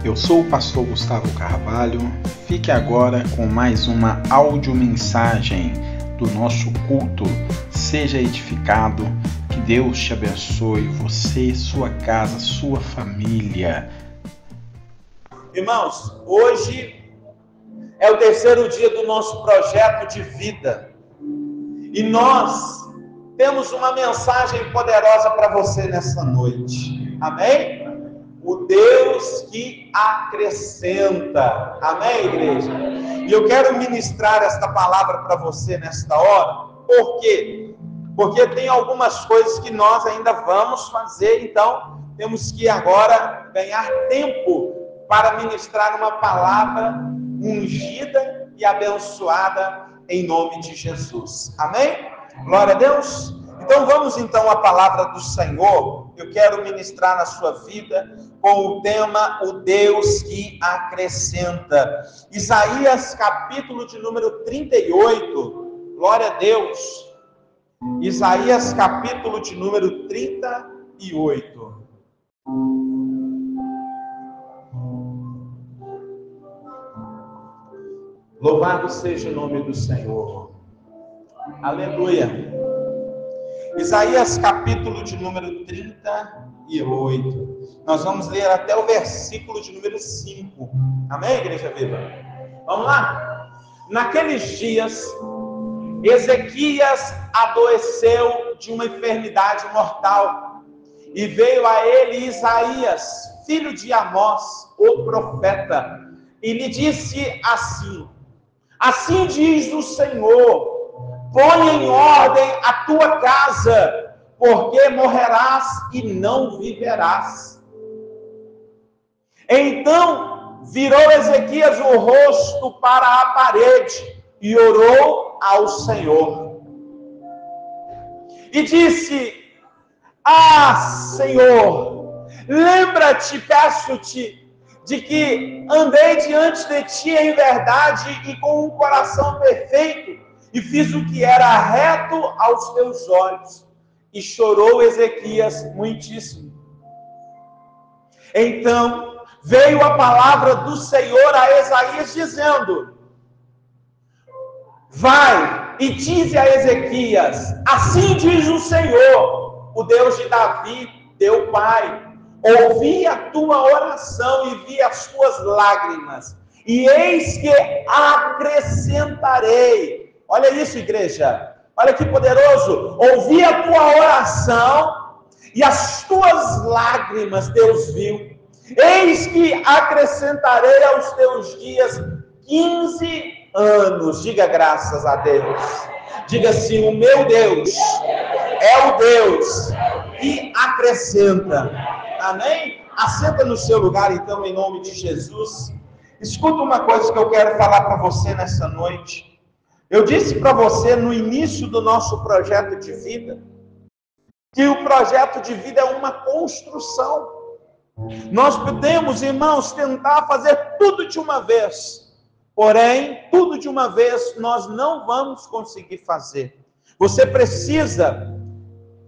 Eu sou o pastor Gustavo Carvalho. Fique agora com mais uma audiomensagem do nosso culto. Seja edificado, que Deus te abençoe, você, sua casa, sua família. Irmãos, hoje é o terceiro dia do nosso projeto de vida e nós temos uma mensagem poderosa para você nessa noite. Amém? O Deus que acrescenta. Amém, igreja? E eu quero ministrar esta palavra para você nesta hora. Por quê? Porque tem algumas coisas que nós ainda vamos fazer, então temos que agora ganhar tempo para ministrar uma palavra ungida e abençoada em nome de Jesus. Amém? Glória a Deus. Então vamos então à palavra do Senhor. Eu quero ministrar na sua vida com o tema O Deus que acrescenta. Isaías capítulo de número 38. Glória a Deus. Isaías capítulo de número 38. Louvado seja o nome do Senhor. Aleluia. Isaías capítulo de número 38. Nós vamos ler até o versículo de número 5. Amém, Igreja Viva? Vamos lá? Naqueles dias, Ezequias adoeceu de uma enfermidade mortal, e veio a ele Isaías, filho de Amós, o profeta, e lhe disse assim: assim diz o Senhor, põe em ordem a tua casa, porque morrerás e não viverás. Então virou Ezequias o rosto para a parede e orou ao Senhor. E disse: ah, Senhor, lembra-te, peço-te, de que andei diante de ti em verdade e com um coração perfeito, e fiz o que era reto aos teus olhos. E chorou Ezequias muitíssimo. Então veio a palavra do Senhor a Isaías dizendo: vai e dize a Ezequias, assim diz o Senhor, o Deus de Davi, teu pai, ouvi a tua oração e vi as tuas lágrimas, e eis que acrescentarei. Olha isso, igreja, olha que poderoso. Ouvi a tua oração e as tuas lágrimas Deus viu. Eis que acrescentarei aos teus dias 15 anos. Diga graças a Deus. Diga assim: o meu Deus é o Deus que acrescenta. Amém? Assenta no seu lugar então, em nome de Jesus. Escuta uma coisa que eu quero falar para você nessa noite. Eu disse para você no início do nosso projeto de vida que o projeto de vida é uma construção. Nós podemos, irmãos, tentar fazer tudo de uma vez, porém, tudo de uma vez nós não vamos conseguir fazer. Você precisa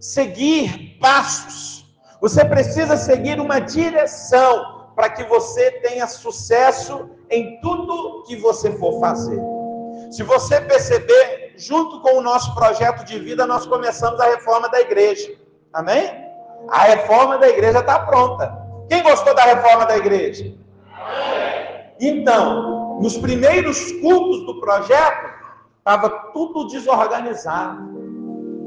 seguir passos, você precisa seguir uma direção para que você tenha sucesso em tudo que você for fazer. Se você perceber, junto com o nosso projeto de vida, nós começamos a reforma da igreja. Amém? A reforma da igreja está pronta. Quem gostou da reforma da igreja? Amém. Então, nos primeiros cultos do projeto, estava tudo desorganizado.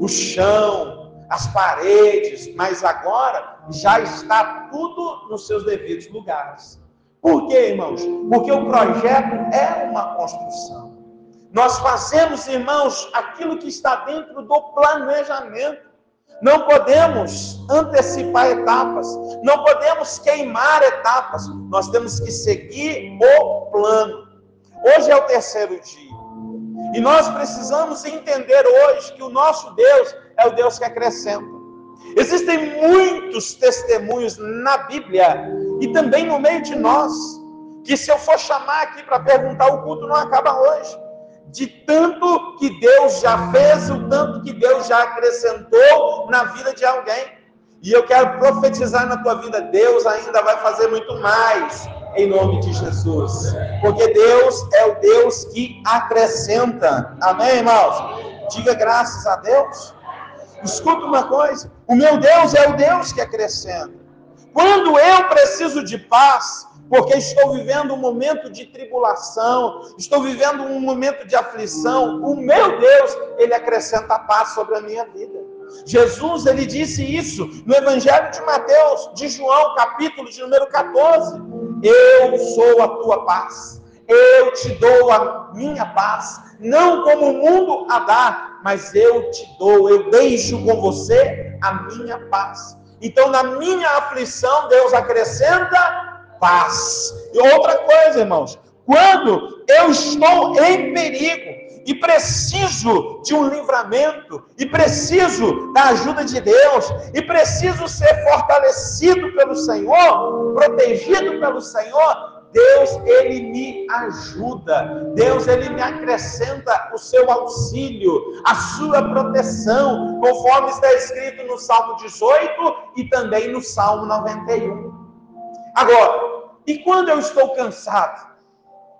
O chão, as paredes, mas agora já está tudo nos seus devidos lugares. Por quê, irmãos? Porque o projeto é uma construção. Nós fazemos, irmãos, aquilo que está dentro do planejamento. Não podemos antecipar etapas, não podemos queimar etapas, nós temos que seguir o plano. Hoje é o terceiro dia, e nós precisamos entender hoje que o nosso Deus é o Deus que acrescenta. Existem muitos testemunhos na Bíblia, e também no meio de nós, que se eu for chamar aqui para perguntar, o culto não acaba hoje. De tanto que Deus já fez, o tanto que Deus já acrescentou na vida de alguém. E eu quero profetizar na tua vida: Deus ainda vai fazer muito mais em nome de Jesus. Porque Deus é o Deus que acrescenta. Amém, irmãos? Diga graças a Deus. Escuta uma coisa, o meu Deus é o Deus que acrescenta. Quando eu preciso de paz, porque estou vivendo um momento de tribulação, estou vivendo um momento de aflição, o meu Deus, Ele acrescenta paz sobre a minha vida. Jesus, Ele disse isso no Evangelho de Mateus, de João, capítulo de número 14. Eu sou a tua paz, eu te dou a minha paz, não como o mundo a dá, mas eu te dou, eu deixo com você a minha paz. Então, na minha aflição, Deus acrescenta paz. E outra coisa, irmãos, quando eu estou em perigo e preciso de um livramento, e preciso da ajuda de Deus, e preciso ser fortalecido pelo Senhor, protegido pelo Senhor, Deus, Ele me ajuda. Deus, Ele me acrescenta o seu auxílio, a sua proteção, conforme está escrito no Salmo 18 e também no Salmo 91. Agora, e quando eu estou cansado,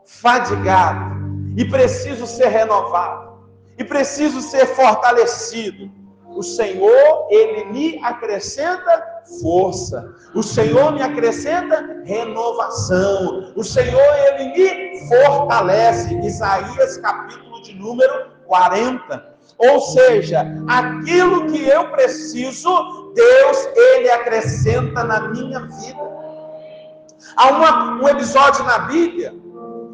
fadigado, e preciso ser renovado, e preciso ser fortalecido, o Senhor, Ele me acrescenta força. O Senhor me acrescenta renovação. O Senhor, Ele me fortalece. Isaías, capítulo de número 40. Ou seja, aquilo que eu preciso, Deus, Ele acrescenta na minha vida. Há um episódio na Bíblia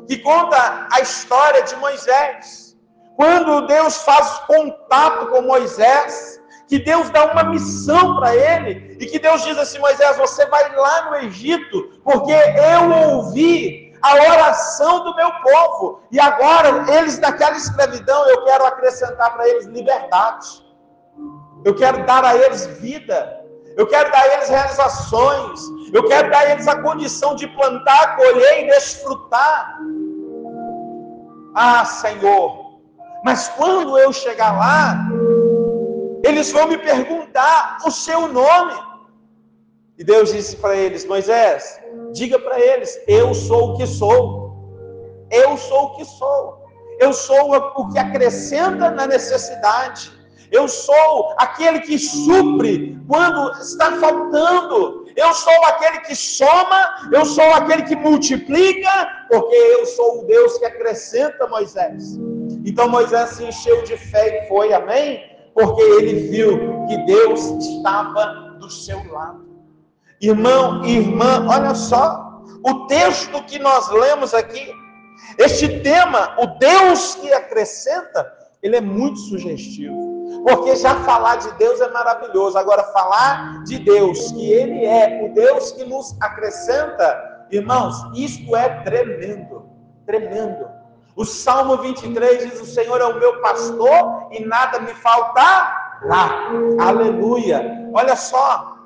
que conta a história de Moisés. Quando Deus faz contato com Moisés, que Deus dá uma missão para ele, e que Deus diz assim: Moisés, você vai lá no Egito, porque eu ouvi a oração do meu povo, e agora eles daquela escravidão, eu quero acrescentar para eles liberdade, eu quero dar a eles vida, eu quero dar a eles realizações, eu quero dar a eles a condição de plantar, colher e desfrutar. Ah, Senhor, mas quando eu chegar lá, eles vão me perguntar o seu nome. E Deus disse para eles: Moisés, diga para eles, eu sou o que sou. Eu sou o que sou. Eu sou o que acrescenta na necessidade. Eu sou aquele que supre quando está faltando. Eu sou aquele que soma, eu sou aquele que multiplica, porque eu sou o Deus que acrescenta, Moisés. Então Moisés se encheu de fé e foi, amém? Porque ele viu que Deus estava do seu lado. Irmão e irmã, olha só, o texto que nós lemos aqui, este tema, o Deus que acrescenta, ele é muito sugestivo. Porque já falar de Deus é maravilhoso. Agora, falar de Deus, que Ele é o Deus que nos acrescenta, irmãos, isto é tremendo, tremendo. O Salmo 23 diz: o Senhor é o meu pastor e nada me faltará. Aleluia. Olha só,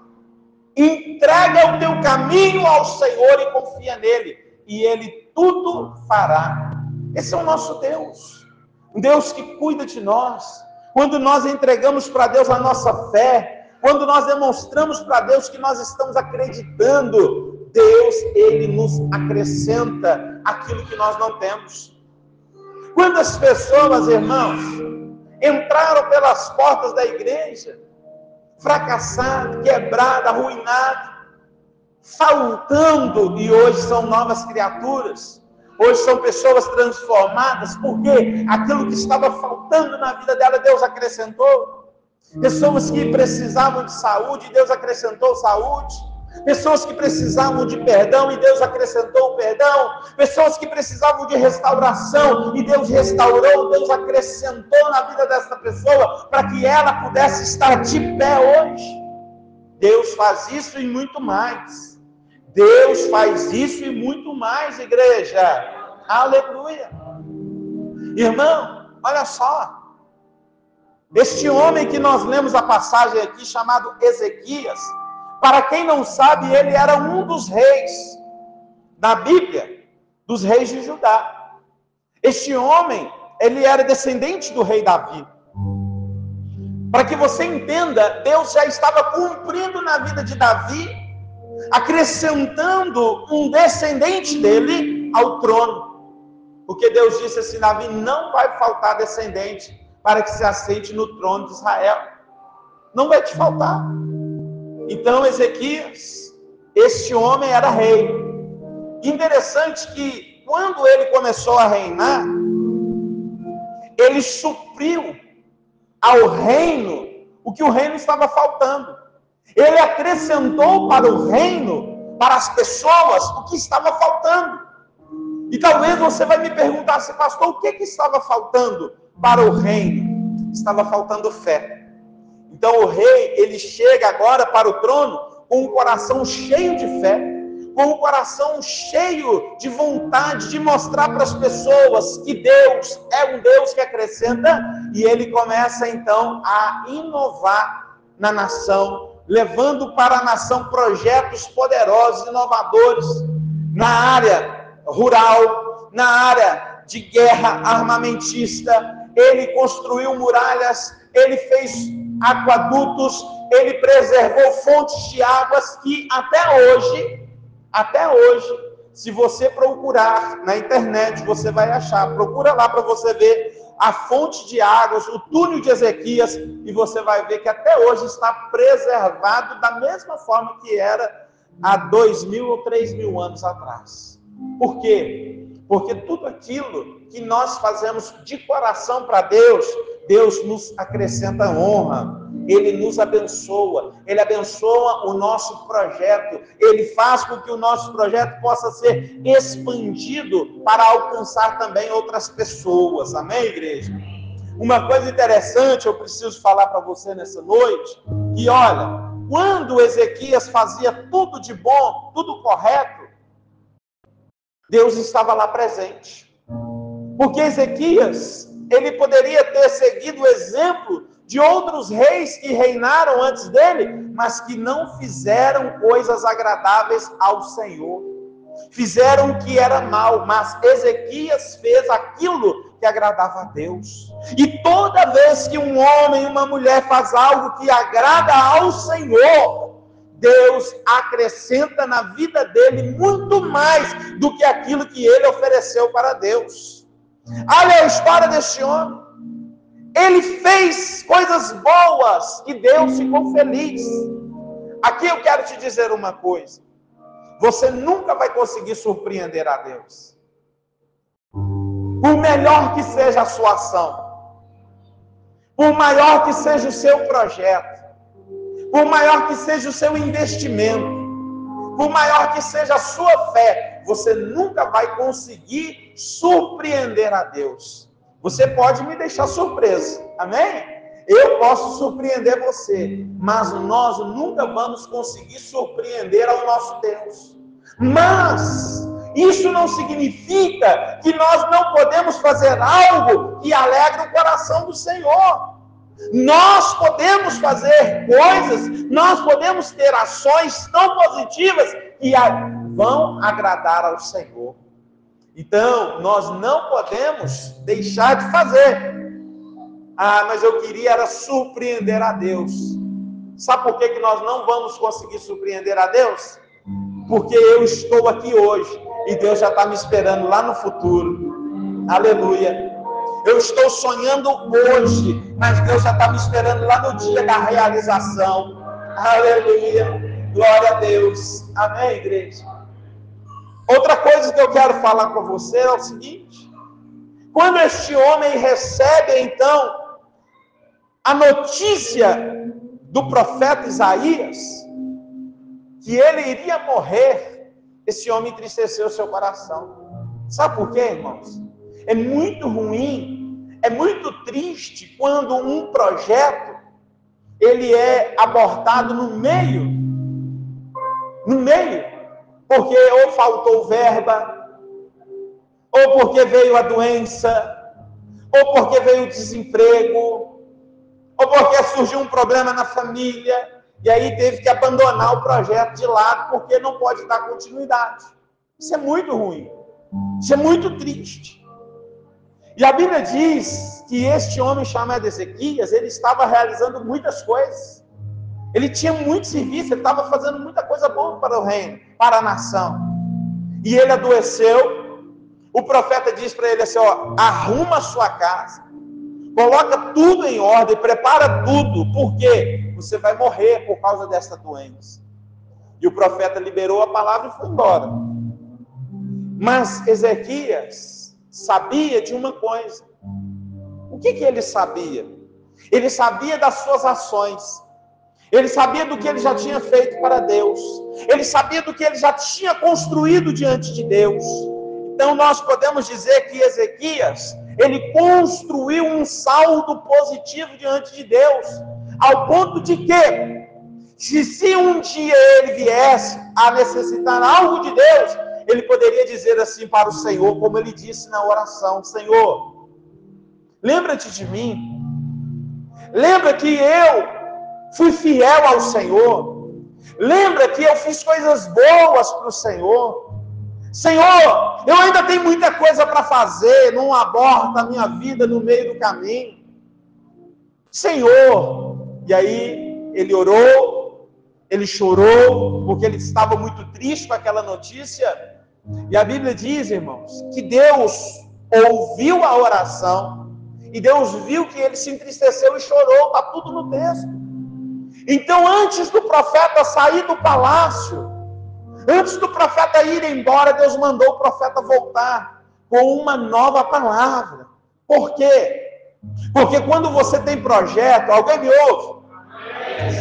entrega o teu caminho ao Senhor e confia nele, e Ele tudo fará. Esse é o nosso Deus, um Deus que cuida de nós. Quando nós entregamos para Deus a nossa fé, quando nós demonstramos para Deus que nós estamos acreditando, Deus, Ele nos acrescenta aquilo que nós não temos. Quantas pessoas, irmãos, entraram pelas portas da igreja, fracassado, quebrado, arruinado, faltando, e hoje são novas criaturas. Hoje são pessoas transformadas, porque aquilo que estava faltando na vida dela, Deus acrescentou. Pessoas que precisavam de saúde, Deus acrescentou saúde. Pessoas que precisavam de perdão, e Deus acrescentou o perdão. Pessoas que precisavam de restauração, e Deus restaurou, Deus acrescentou na vida dessa pessoa, para que ela pudesse estar de pé hoje. Deus faz isso e muito mais. Deus faz isso e muito mais, igreja. Aleluia. Irmão, olha só. Este homem que nós lemos a passagem aqui, chamado Ezequias, para quem não sabe, ele era um dos reis da Bíblia, dos reis de Judá. Este homem, ele era descendente do rei Davi. Para que você entenda, Deus já estava cumprindo na vida de Davi acrescentando um descendente dele ao trono. Porque Deus disse assim: Davi não vai faltar descendente para que se assente no trono de Israel. Não vai te faltar. Então Ezequias, este homem era rei. Interessante que quando ele começou a reinar, ele supriu ao reino o que o reino estava faltando. Ele acrescentou para o reino, para as pessoas, o que estava faltando. E talvez você vai me perguntar assim: pastor, o que estava faltando para o reino? Estava faltando fé. Então o rei, ele chega agora para o trono com um coração cheio de fé, com um coração cheio de vontade de mostrar para as pessoas que Deus é um Deus que acrescenta, e ele começa então a inovar na nação, levando para a nação projetos poderosos, inovadores, na área rural, na área de guerra armamentista. Ele construiu muralhas, ele fez aquedutos, ele preservou fontes de águas que até hoje, se você procurar na internet, você vai achar. Procura lá para você ver a fonte de águas, o túnel de Ezequias, e você vai ver que até hoje está preservado da mesma forma que era há 2.000 ou 3.000 anos atrás. Por quê? Porque tudo aquilo que nós fazemos de coração para Deus, Deus nos acrescenta honra. Ele nos abençoa, Ele abençoa o nosso projeto, Ele faz com que o nosso projeto possa ser expandido para alcançar também outras pessoas. Amém, igreja? Uma coisa interessante eu preciso falar para você nessa noite, que olha, quando Ezequias fazia tudo de bom, tudo correto, Deus estava lá presente. Porque Ezequias, ele poderia ter seguido o exemplo de outros reis que reinaram antes dele, mas que não fizeram coisas agradáveis ao Senhor. Fizeram o que era mal, mas Ezequias fez aquilo que agradava a Deus. E toda vez que um homem e uma mulher faz algo que agrada ao Senhor, Deus acrescenta na vida dele muito mais do que aquilo que ele ofereceu para Deus. Olha a história deste homem. Ele fez coisas boas e Deus ficou feliz. Aqui eu quero te dizer uma coisa: você nunca vai conseguir surpreender a Deus. Por melhor que seja a sua ação, por maior que seja o seu projeto, por maior que seja o seu investimento, por maior que seja a sua fé, você nunca vai conseguir surpreender a Deus. Você pode me deixar surpreso, amém? Eu posso surpreender você, mas nós nunca vamos conseguir surpreender ao nosso Deus. Mas isso não significa que nós não podemos fazer algo que alegre o coração do Senhor. Nós podemos fazer coisas, nós podemos ter ações tão positivas que vão agradar ao Senhor. Então, nós não podemos deixar de fazer. Mas eu queria era surpreender a Deus. Sabe por que nós não vamos conseguir surpreender a Deus? Porque eu estou aqui hoje e Deus já está me esperando lá no futuro. Aleluia. Eu estou sonhando hoje, mas Deus já está me esperando lá no dia da realização. Aleluia. Glória a Deus. Amém, igreja? Outra coisa que eu quero falar com você é o seguinte: quando este homem recebe, então, a notícia do profeta Isaías, que ele iria morrer, esse homem entristeceu seu coração. Sabe por quê, irmãos? É muito ruim, é muito triste quando um projeto, ele é abortado no meio, porque ou faltou verba, ou porque veio a doença, ou porque veio o desemprego, ou porque surgiu um problema na família, e aí teve que abandonar o projeto de lado, porque não pode dar continuidade. Isso é muito ruim, isso é muito triste. E a Bíblia diz que este homem chamado Ezequias, ele estava realizando muitas coisas. Ele tinha muito serviço, ele estava fazendo muita coisa boa para o reino, para a nação. E ele adoeceu. O profeta diz para ele assim, ó, arruma a sua casa, coloca tudo em ordem, prepara tudo, porque você vai morrer por causa dessa doença. E o profeta liberou a palavra e foi embora. Mas Ezequias sabia de uma coisa. O que ele sabia? Ele sabia das suas ações. Ele sabia do que ele já tinha feito para Deus. Ele sabia do que ele já tinha construído diante de Deus. Então nós podemos dizer que Ezequias, ele construiu um saldo positivo diante de Deus. Ao ponto de que, se um dia ele viesse a necessitar algo de Deus, ele poderia dizer assim para o Senhor, como ele disse na oração: Senhor, lembra-te de mim. Lembra que eu fui fiel ao Senhor. Lembra que eu fiz coisas boas para o Senhor. Senhor, eu ainda tenho muita coisa para fazer. Não aborta a minha vida no meio do caminho. Senhor. E aí ele orou, ele chorou, porque ele estava muito triste com aquela notícia. E a Bíblia diz, irmãos, que Deus ouviu a oração. E Deus viu que ele se entristeceu e chorou. Está tudo no texto. Então, antes do profeta sair do palácio, antes do profeta ir embora, Deus mandou o profeta voltar com uma nova palavra. Por quê? Porque quando você tem projeto, alguém me ouve?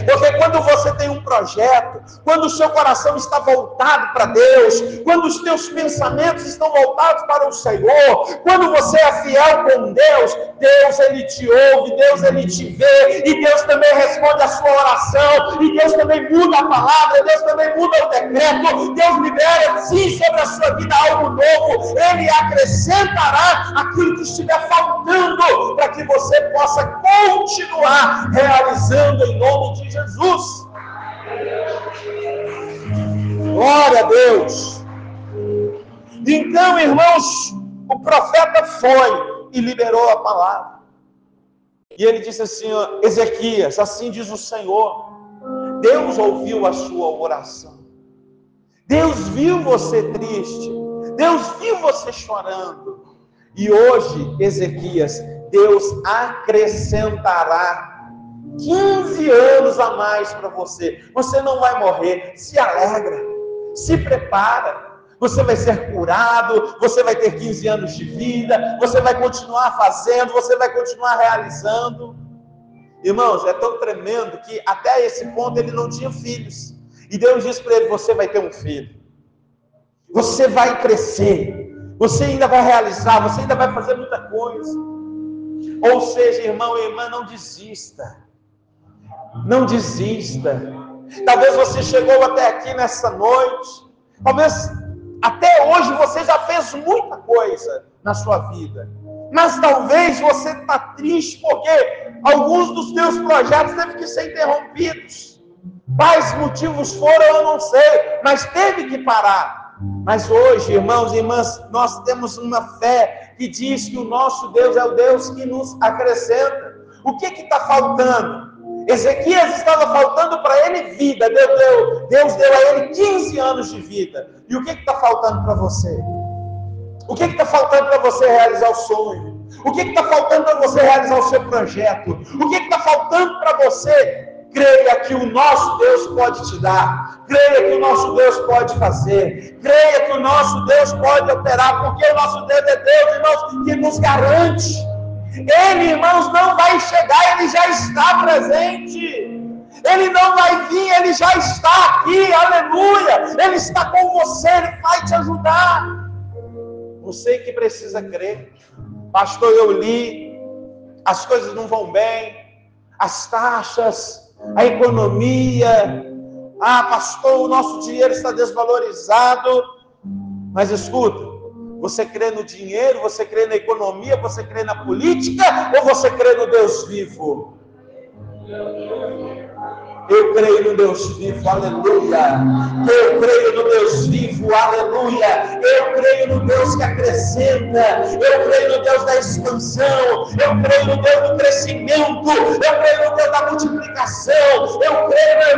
Porque quando você tem um projeto, quando o seu coração está voltado para Deus, quando os teus pensamentos estão voltados para o Senhor, quando você é fiel com Deus, Deus ele te ouve, Deus ele te vê, e Deus também responde a sua oração, e Deus também muda a palavra, Deus também muda o decreto, Deus libera sim sobre a sua vida algo novo, Ele acrescentará aquilo que estiver faltando, para que você possa continuar realizando em nome de Jesus. Glória a Deus. Então, irmãos, o profeta foi e liberou a palavra. E ele disse assim, ó, Ezequias, assim diz o Senhor, Deus ouviu a sua oração. Deus viu você triste. Deus viu você chorando. E hoje, Ezequias, Deus acrescentará 15 anos a mais para você. Você não vai morrer. Se alegra, se prepara. Você vai ser curado, você vai ter 15 anos de vida, você vai continuar fazendo, você vai continuar realizando. Irmãos, é tão tremendo que até esse ponto ele não tinha filhos. E Deus disse para ele, você vai ter um filho. Você vai crescer. Você ainda vai realizar, você ainda vai fazer muita coisa. Ou seja, irmão e irmã, não desista. Não desista. Talvez você chegou até aqui nessa noite. Talvez até hoje você já fez muita coisa na sua vida. Mas talvez você está triste porque alguns dos teus projetos teve que ser interrompidos. Quais motivos foram, eu não sei, mas teve que parar. Mas hoje, irmãos e irmãs, nós temos uma fé que diz que o nosso Deus é o Deus que nos acrescenta. O que está faltando? Ezequias estava faltando para ele vida. Deus deu a ele 15 anos de vida. E o que está faltando para você? O que está faltando para você realizar o sonho? O que está faltando para você realizar o seu projeto? O que está faltando para você? Creia que o nosso Deus pode te dar. Creia que o nosso Deus pode fazer. Creia que o nosso Deus pode operar. Porque o nosso Deus é Deus, irmãos, que nos garante. Ele, irmãos, não vai chegar, ele já está presente. Ele não vai vir, ele já está aqui, aleluia. Ele está com você, ele vai te ajudar. Você que precisa crer. Pastor, eu li, as coisas não vão bem, as taxas, a economia. Pastor, o nosso dinheiro está desvalorizado. Mas escuta, você crê no dinheiro, você crê na economia, você crê na política, ou você crê no Deus vivo? Eu creio no Deus vivo, aleluia. Eu creio no Deus vivo, aleluia. Eu creio no Deus que acrescenta. Eu creio no Deus da expansão. Eu creio no Deus do crescimento. Eu creio no Deus da multiplicação. Eu creio, meu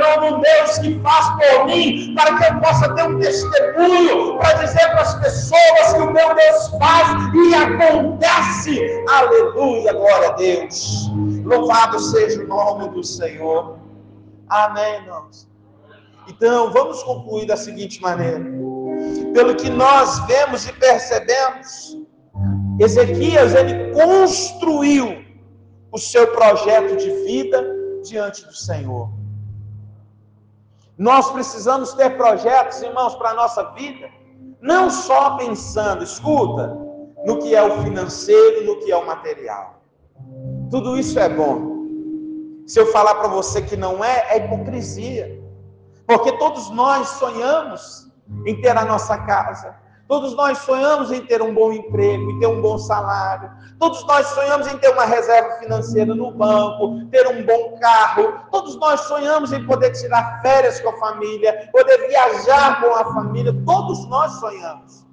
Deus que faz por mim, para que eu possa ter um testemunho, para dizer para as pessoas que o meu Deus faz e acontece. Aleluia, glória a Deus. Louvado seja o nome do Senhor. Amém, irmãos. Então, vamos concluir da seguinte maneira. Pelo que nós vemos e percebemos, Ezequias, ele construiu o seu projeto de vida diante do Senhor. Nós precisamos ter projetos, irmãos, para a nossa vida, não só pensando, escuta, no que é o financeiro, no que é o material. Tudo isso é bom. Se eu falar para você que não é hipocrisia. Porque todos nós sonhamos em ter a nossa casa. Todos nós sonhamos em ter um bom emprego, em ter um bom salário. Todos nós sonhamos em ter uma reserva financeira no banco, ter um bom carro. Todos nós sonhamos em poder tirar férias com a família, poder viajar com a família. Todos nós sonhamos.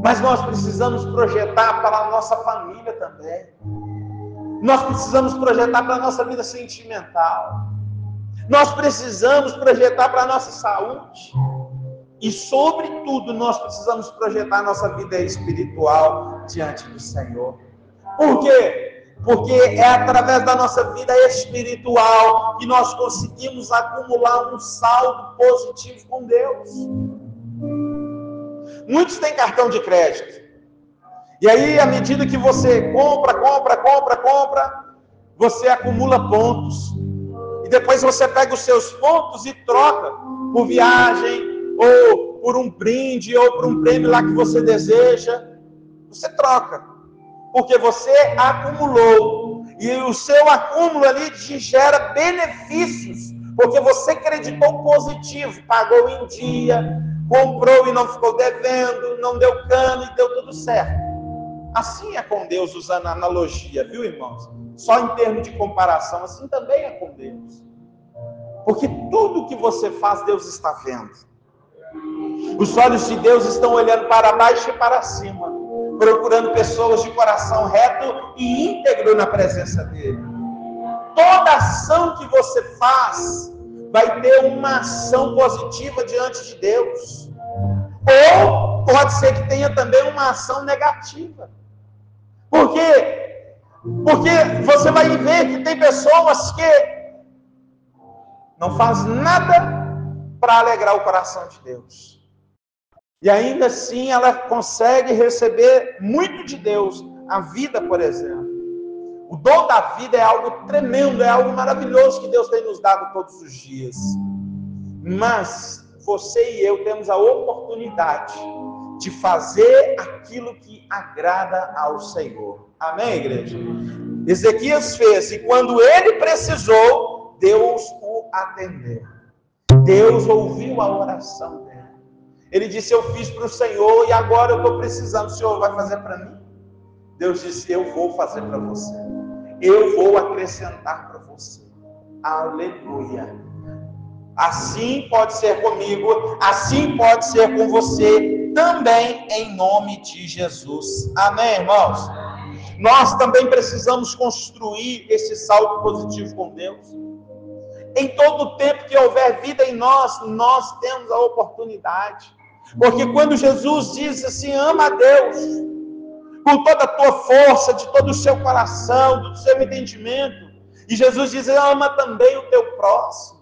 Mas nós precisamos projetar para a nossa família também. Nós precisamos projetar para a nossa vida sentimental. Nós precisamos projetar para a nossa saúde. E, sobretudo, nós precisamos projetar a nossa vida espiritual diante do Senhor. Por quê? Porque é através da nossa vida espiritual que nós conseguimos acumular um saldo positivo com Deus. Muitos têm cartão de crédito. E aí, à medida que você compra, você acumula pontos. E depois você pega os seus pontos e troca por viagem, ou por um brinde, ou por um prêmio lá que você deseja. Você troca. Porque você acumulou. E o seu acúmulo ali te gera benefícios. Porque você acreditou positivo, pagou em dia, comprou e não ficou devendo, não deu cano e deu tudo certo. Assim é com Deus, usando a analogia, viu, irmãos? Só em termos de comparação, assim também é com Deus. Porque tudo que você faz, Deus está vendo. Os olhos de Deus estão olhando para baixo e para cima, procurando pessoas de coração reto e íntegro na presença dEle. Toda ação que você faz vai ter uma ação positiva diante de Deus. Ou pode ser que tenha também uma ação negativa. Por quê? Porque você vai ver que tem pessoas que não fazem nada para alegrar o coração de Deus. E ainda assim ela consegue receber muito de Deus. A vida, por exemplo. O dom da vida é algo tremendo, é algo maravilhoso que Deus tem nos dado todos os dias. Mas você e eu temos a oportunidade de fazer aquilo que agrada ao Senhor. Amém, igreja? Ezequias fez, e quando ele precisou, Deus o atendeu. Deus ouviu a oração dele. Ele disse, eu fiz para o Senhor e agora eu estou precisando. O Senhor vai fazer para mim? Deus disse, eu vou fazer para você. Eu vou acrescentar para você. Aleluia. Assim pode ser comigo, assim pode ser com você, também em nome de Jesus. Amém, irmãos? Nós também precisamos construir esse saldo positivo com Deus. Em todo o tempo que houver vida em nós, nós temos a oportunidade. Porque quando Jesus diz assim, ama a Deus, com toda a tua força, de todo o seu coração, do seu entendimento. E Jesus diz, ama também o teu próximo.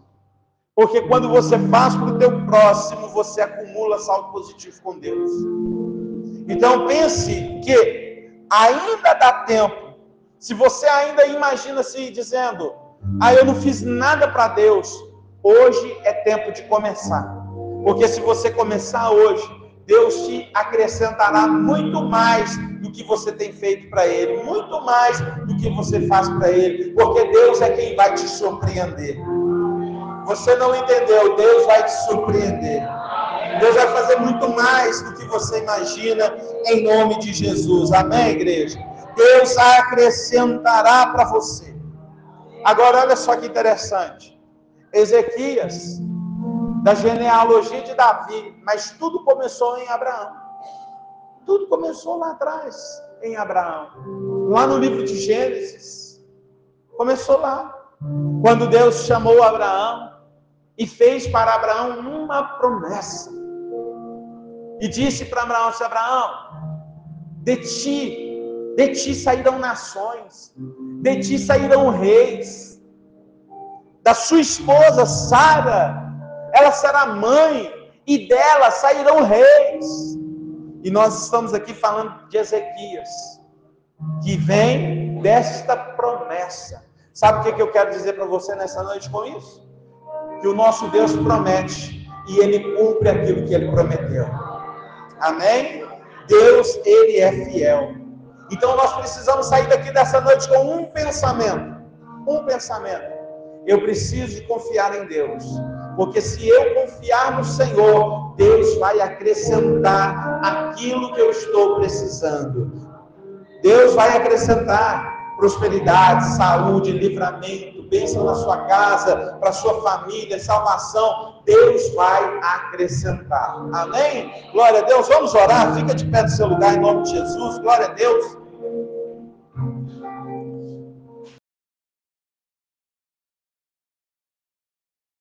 Porque quando você faz para o teu próximo, você acumula saldo positivo com Deus. Então pense que ainda dá tempo. Se você ainda imagina-se dizendo, eu não fiz nada para Deus, hoje é tempo de começar. Porque se você começar hoje, Deus te acrescentará muito mais do que você tem feito para Ele, muito mais do que você faz para Ele, porque Deus é quem vai te surpreender. Você não entendeu, Deus vai te surpreender. Deus vai fazer muito mais do que você imagina, em nome de Jesus. Amém, igreja? Deus acrescentará para você. Agora, olha só que interessante. Ezequias, da genealogia de Davi, mas tudo começou em Abraão. Tudo começou lá atrás, em Abraão. Lá no livro de Gênesis. Começou lá. Quando Deus chamou Abraão e fez para Abraão uma promessa. E disse para Abraão, Abraão, de ti sairão nações, de ti sairão reis, da sua esposa Sara, ela será mãe, e dela sairão reis. E nós estamos aqui falando de Ezequias, que vem desta promessa. Sabe o que eu quero dizer para você nessa noite com isso? Que o nosso Deus promete, e Ele cumpre aquilo que Ele prometeu. Amém? Deus, Ele é fiel. Então nós precisamos sair daqui dessa noite com um pensamento. Eu preciso de confiar em Deus. Porque se eu confiar no Senhor, Deus vai acrescentar aquilo que eu estou precisando. Deus vai acrescentar prosperidade, saúde, livramento, bênção na sua casa, para a sua família, salvação. Deus vai acrescentar. Amém? Glória a Deus. Vamos orar. Fica de pé do seu lugar em nome de Jesus. Glória a Deus.